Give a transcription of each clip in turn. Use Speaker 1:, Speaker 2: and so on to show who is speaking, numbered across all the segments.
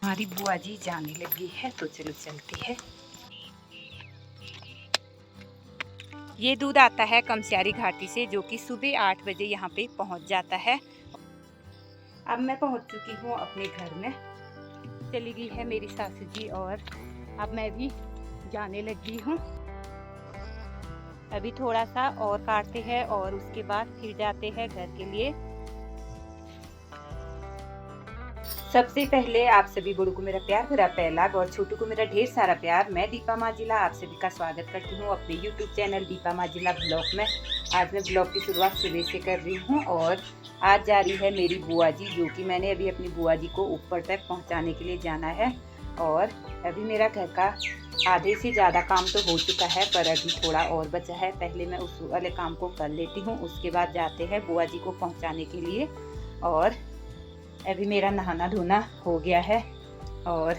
Speaker 1: हमारी बुआ जी जाने लगी है तो चलो चलते हैं। ये दूध आता है कमस्यारी घाटी से, जो कि सुबह 8 बजे यहाँ पे पहुँच जाता है। अब मैं पहुँच चुकी हूँ अपने घर में। चली गई है मेरी सासू जी और अब मैं भी जाने लगी हूँ। अभी थोड़ा सा और काटते हैं और उसके बाद फिर जाते हैं घर के लिए। सबसे पहले आप सभी बड़ों को मेरा प्यार भरा पहलाग और छोटू को मेरा ढेर सारा प्यार। मैं दीपा माजिला आप सभी का स्वागत करती हूँ अपने YouTube चैनल दीपा माजिला ब्लॉग में। आज मैं ब्लॉग की शुरुआत सुबह से कर रही हूँ और आज जा रही है मेरी बुआ जी, जो कि मैंने अभी अपनी बुआ जी को ऊपर तक पहुँचाने के लिए जाना है। और अभी मेरा घर का आधे से ज़्यादा काम तो हो चुका है, पर अभी थोड़ा और बचा है। पहले मैं उस वाले काम को कर लेती हूँ, उसके बाद जाते हैं बुआ जी को पहुँचाने के लिए। और अभी मेरा नहाना धोना हो गया है और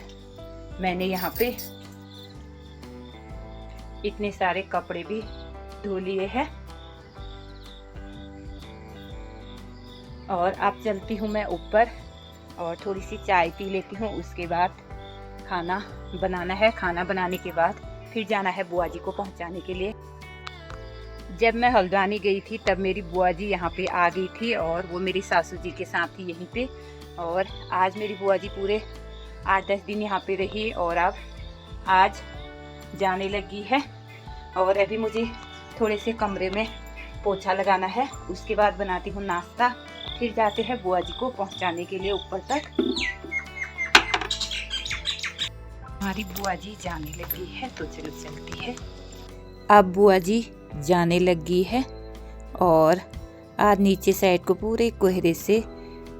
Speaker 1: मैंने यहाँ पे इतने सारे कपड़े भी धो लिए हैं। और अब चलती हूँ मैं ऊपर और थोड़ी सी चाय पी लेती हूँ। उसके बाद खाना बनाना है। खाना बनाने के बाद फिर जाना है बुआ जी को पहुँचाने के लिए। जब मैं हल्द्वानी गई थी तब मेरी बुआ जी यहाँ पे आ गई थी और वो मेरी सासू जी के साथ थी यहीं पे। और आज मेरी बुआ जी पूरे 8-10 दिन यहाँ पे रही और अब आज जाने लगी है। और अभी मुझे थोड़े से कमरे में पोछा लगाना है, उसके बाद बनाती हूँ नाश्ता, फिर जाते हैं बुआ जी को पहुँचाने के लिए ऊपर तक। हमारी बुआ जी जाने लगी है तो चलो चलती है। अब बुआ जी जाने लगी है और आज नीचे साइड को पूरे कोहरे से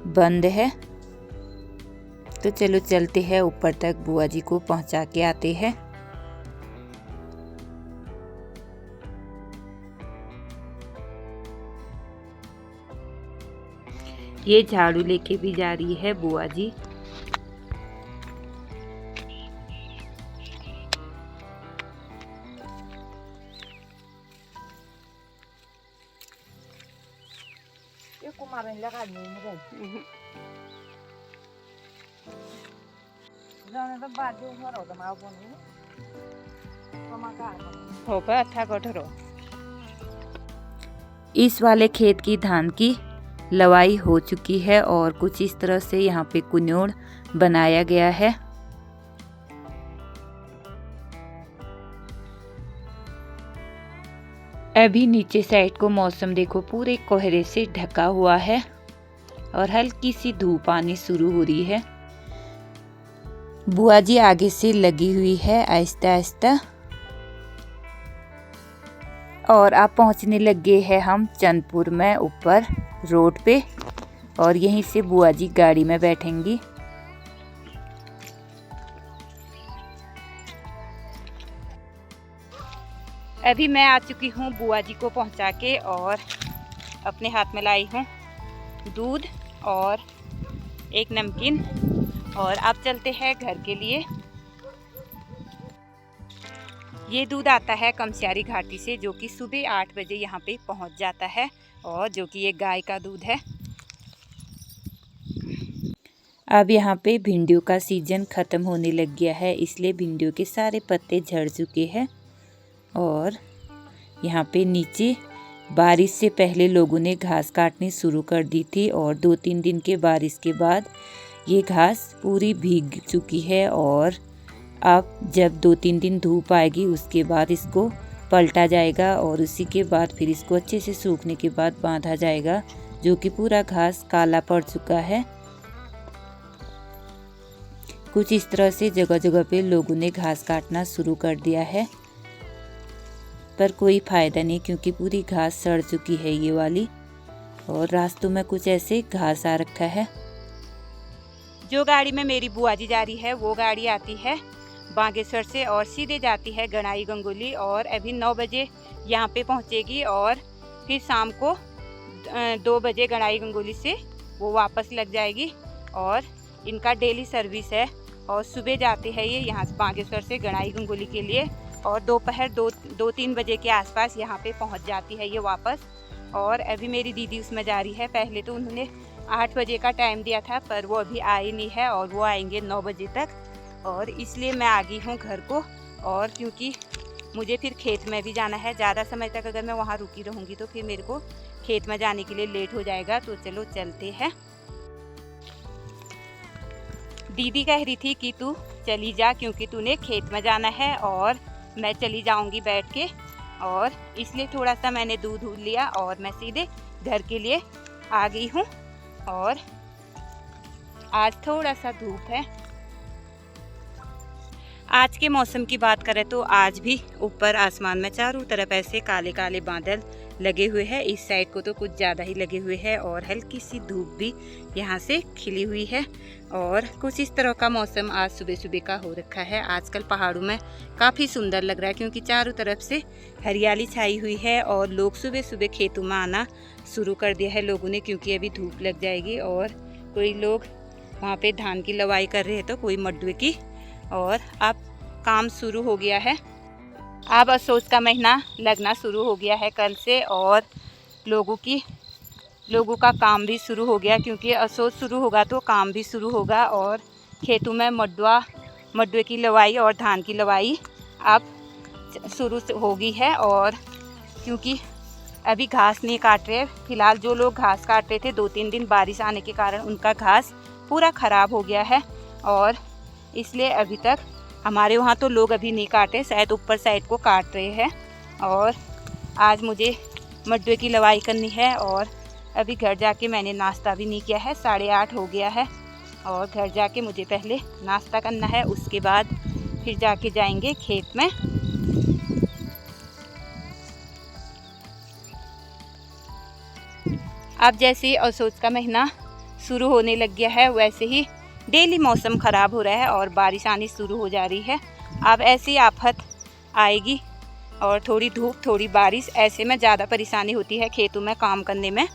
Speaker 1: बंद है, तो चलो चलते हैं ऊपर तक, बुआ जी को पहुंचा के आते हैं। ये झाड़ू लेके भी जा रही है बुआ जी। इस वाले खेत की धान की लवाई हो चुकी है और कुछ इस तरह से यहाँ पे कुन्योड़ बनाया गया है। अभी नीचे साइड को मौसम देखो पूरे कोहरे से ढका हुआ है और हल्की सी धूप आनी शुरू हो रही है। बुआ जी आगे से लगी हुई है आहिस्ता आहिस्ता और अब पहुंचने लगे हैं हम चंदपुर में ऊपर रोड पे और यहीं से बुआ जी गाड़ी में बैठेंगी। अभी मैं आ चुकी हूँ बुआ जी को पहुँचा के और अपने हाथ में लाई हूँ दूध और एक नमकीन और अब चलते हैं घर के लिए। ये दूध आता है कमस्यारी घाटी से, जो कि सुबह 8 बजे यहाँ पे पहुँच जाता है और जो कि ये गाय का दूध है। अब यहाँ पे भिंडियों का सीजन ख़त्म होने लग गया है, इसलिए भिंडियों के सारे पत्ते झड़ चुके हैं। और यहाँ पे नीचे बारिश से पहले लोगों ने घास काटनी शुरू कर दी थी और 2-3 दिन के बारिश के बाद ये घास पूरी भीग चुकी है। और अब जब 2-3 दिन धूप आएगी उसके बाद इसको पलटा जाएगा और उसी के बाद फिर इसको अच्छे से सूखने के बाद बांधा जाएगा, जो कि पूरा घास काला पड़ चुका है। कुछ इस तरह से जगह जगह पे लोगों ने घास काटना शुरू कर दिया है, पर कोई फ़ायदा नहीं क्योंकि पूरी घास सड़ चुकी है ये वाली। और रास्तों में कुछ ऐसे घास आ रखा है। जो गाड़ी में मेरी बुआ जी जा रही है वो गाड़ी आती है बागेश्वर से और सीधे जाती है गणाई गंगोली और अभी 9 बजे यहाँ पे पहुँचेगी और फिर शाम को 2 बजे गणाई गंगोली से वो वापस लग जाएगी। और इनका डेली सर्विस है और सुबह जाते हैं ये यहाँ से बागेश्वर से गणाई गंगोली के लिए और दोपहर 2-3 बजे के आसपास यहाँ पे पहुँच जाती है ये वापस। और अभी मेरी दीदी उसमें जा रही है। पहले तो उन्होंने
Speaker 2: 8 बजे का टाइम दिया था, पर वो अभी आई नहीं है और वो आएंगे 9 बजे तक। और इसलिए मैं आ गई हूँ घर को। और क्योंकि मुझे फिर खेत में भी जाना है, ज़्यादा समय तक अगर मैं वहाँ रुकी रहूँगी तो फिर मेरे को खेत में जाने के लिए लेट हो जाएगा। तो चलो चलते हैं। दीदी कह रही थी कि तू चली जा क्योंकि तूने खेत में जाना है और मैं चली जाऊँगी बैठ के, और इसलिए थोड़ा सा मैंने दूध लिया और मैं सीधे घर के लिए आ गई हूँ। और आज थोड़ा सा धूप है। आज के मौसम की बात करें तो आज भी ऊपर आसमान में चारों तरफ ऐसे काले काले बादल लगे हुए हैं। इस साइड को तो कुछ ज़्यादा ही लगे हुए हैं और हल्की सी धूप भी यहाँ से खिली हुई है। और कुछ इस तरह का मौसम आज सुबह सुबह का हो रखा है। आजकल पहाड़ों में काफ़ी सुंदर लग रहा है क्योंकि चारों तरफ से हरियाली छाई हुई है और लोग सुबह सुबह खेतों में आना शुरू कर दिया है लोगों ने, क्योंकि अभी धूप लग जाएगी। और कोई लोग वहाँ पे धान की लवाई कर रहे हैं तो कोई मड्डुए की। और अब काम शुरू हो गया है। अब असोज का महीना लगना शुरू हो गया है कल से, और लोगों का काम भी शुरू हो गया क्योंकि असोज शुरू होगा तो काम भी शुरू होगा। और खेतों में मड्डुए की लवाई और धान की लवाई अब शुरू हो गई है। और क्योंकि अभी घास नहीं काट रहे, फिलहाल जो लोग घास काट रहे थे 2-3 दिन बारिश आने के कारण उनका घास पूरा ख़राब हो गया है, और इसलिए अभी तक हमारे वहाँ तो लोग अभी नहीं काटे, शायद ऊपर साइड को काट रहे हैं। और आज मुझे मड्डुए की लवाई करनी है। और अभी घर जाके मैंने नाश्ता भी नहीं किया है, 8:30 हो गया है। और घर जाके मुझे पहले नाश्ता करना है, उसके बाद फिर जाके जाएंगे खेत में। अब जैसे ही असोज का महीना शुरू होने लग गया है वैसे ही डेली मौसम ख़राब हो रहा है और बारिश आनी शुरू हो जा रही है। अब ऐसी आफत आएगी और थोड़ी धूप थोड़ी बारिश, ऐसे में ज़्यादा परेशानी होती है खेतों में काम करने में।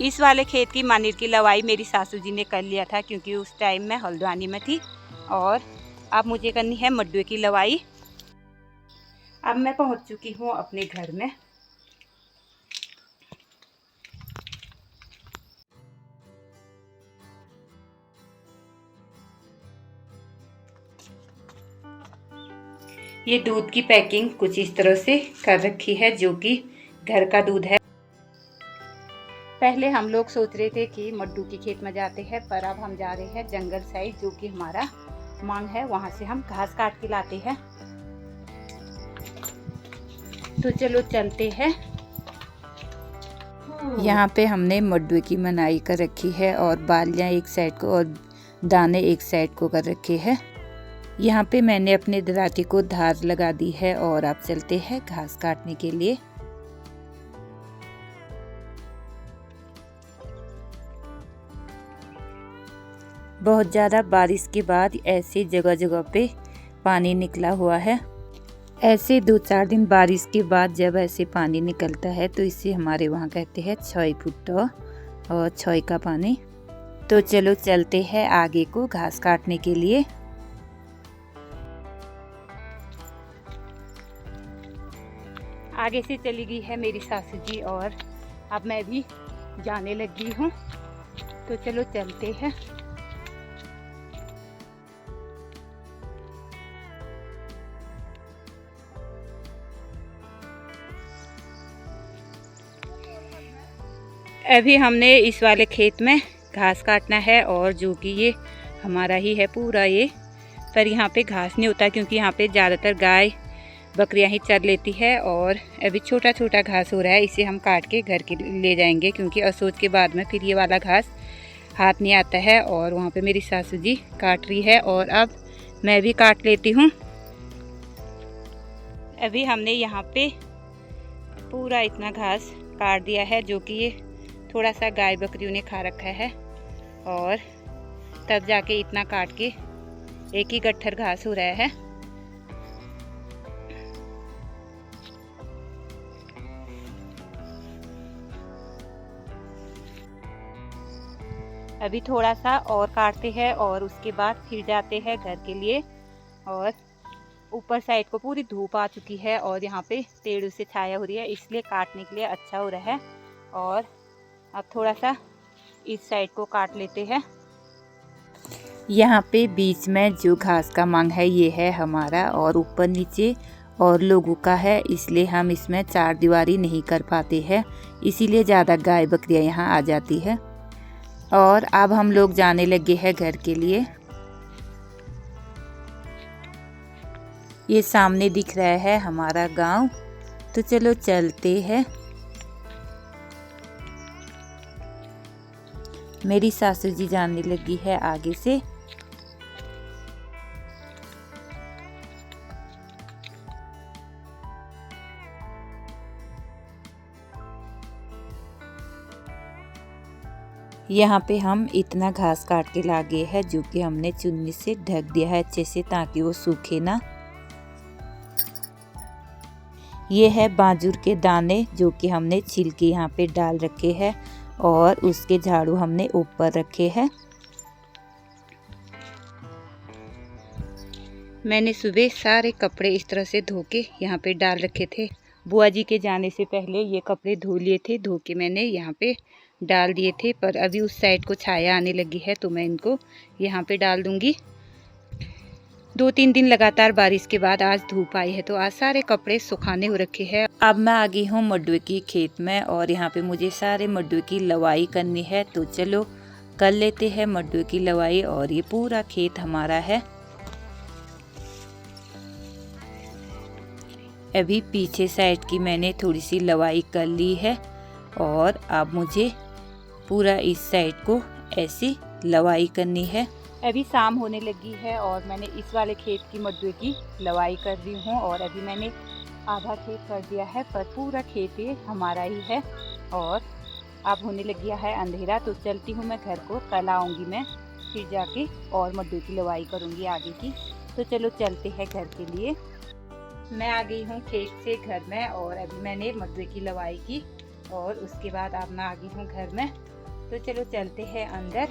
Speaker 2: इस वाले खेत की मानीर की लवाई मेरी सासू जी ने कर लिया था क्योंकि उस टाइम मैं हल्द्वानी में थी। और अब मुझे करनी है मड्डुए की लवाई। अब मैं पहुंच चुकी हूं अपने घर में। ये दूध की पैकिंग कुछ इस तरह से कर रखी है, जो कि घर का दूध है। पहले हम लोग सोच रहे थे कि मड्डू के खेत में जाते हैं, पर अब हम जा रहे हैं जंगल साइड, जो कि हमारा मांग है, वहाँ से हम घास काट के लाते हैं। तो चलो चलते हैं।
Speaker 1: यहाँ पे हमने मड्डुए की मनाई कर रखी है और बालियाँ एक साइड को और दाने एक साइड को कर रखे हैं। यहाँ पे मैंने अपने दराती को धार लगा दी है और अब चलते हैं घास काटने के लिए। बहुत ज़्यादा बारिश के बाद ऐसे जगह जगह पे पानी निकला हुआ है। ऐसे 2-4 दिन बारिश के बाद जब ऐसे पानी निकलता है तो इसे हमारे वहाँ कहते हैं छोई फुट्टो और छोई का पानी। तो चलो चलते हैं आगे को घास काटने के लिए।
Speaker 2: आगे से चली गई है मेरी सासू जी और अब मैं भी जाने लगी हूँ। तो चलो चलते हैं। अभी हमने इस वाले खेत में घास काटना है और जो कि ये हमारा ही है पूरा ये, पर यहाँ पे घास नहीं होता क्योंकि यहाँ पे ज़्यादातर गाय बकरियाँ ही चर लेती है। और अभी छोटा छोटा घास हो रहा है, इसे हम काट के घर के ले जाएंगे क्योंकि असोज के बाद में फिर ये वाला घास हाथ नहीं आता है। और वहाँ पे मेरी सासू जी काट रही है और अब मैं भी काट लेती हूँ। अभी हमने यहाँ पे पूरा इतना घास काट दिया है, जो कि ये थोड़ा सा गाय बकरियों ने खा रखा है और तब जाके इतना काट के एक ही गट्ठर घास हो रहा है। अभी थोड़ा सा और काटते हैं और उसके बाद फिर जाते हैं घर के लिए। और ऊपर साइड को पूरी धूप आ चुकी है और यहाँ पे पेड़ों से छाया हो रही है, इसलिए काटने के लिए अच्छा हो रहा है। और अब थोड़ा सा इस साइड को काट लेते हैं।
Speaker 1: यहाँ पे बीच में जो घास का मांग है ये है हमारा, और ऊपर नीचे और लोगों का है, इसलिए हम इसमें चार दीवारी नहीं कर पाते हैं, इसीलिए ज़्यादा गाय बकरियाँ यहाँ आ जाती है। और अब हम लोग जाने लगे हैं घर के लिए। ये सामने दिख रहा है हमारा गांव, तो चलो चलते हैं। मेरी सासू जी जाने लगी है आगे से। यहाँ पे हम इतना घास काट के ला गए हैं, जो कि हमने चुन्नी से ढक दिया है अच्छे से, ताकि वो सूखे ना। ये है बाजूर के दाने, जो कि हमने छील के यहाँ पे डाल रखे हैं, और उसके झाड़ू हमने ऊपर रखे हैं।
Speaker 2: मैंने सुबह सारे कपड़े इस तरह से धो के यहाँ पे डाल रखे थे। बुआ जी के जाने से पहले ये कपड़े धो लिए थे, धो के मैंने यहाँ पे डाल दिए थे। पर अभी उस साइड को छाया आने लगी है, तो मैं इनको यहाँ पे डाल दूँगी। 2-3 दिन लगातार बारिश के बाद आज धूप आई है, तो आज सारे कपड़े सुखाने हो रखे हैं।
Speaker 1: अब मैं आ गई हूँ मड्डुए की खेत में, और यहाँ पे मुझे सारे मड्डुए की लवाई करनी है, तो चलो कर लेते हैं मड्डुए की लवाई। और ये पूरा खेत हमारा है। अभी पीछे साइड की मैंने थोड़ी सी लवाई कर ली है, और अब मुझे पूरा इस साइड को ऐसी लवाई करनी है।
Speaker 2: अभी शाम होने लगी है और मैंने इस वाले खेत की मड्डुए की लवाई कर दी हूँ। और अभी मैंने आधा खेत कर दिया है, पर पूरा खेत ये हमारा ही है। और अब होने लग गया है अंधेरा, तो चलती हूँ मैं घर को। कल आऊँगी मैं, फिर जाके और मड्डुए की लवाई करूँगी आगे की। तो चलो चलते हैं घर के लिए। मैं आ गई हूँ खेत से घर में, और अभी मैंने मड्डुए की लवाई की, और उसके बाद अब मैं आ गई हूँ घर में। तो चलो चलते हैं अंदर।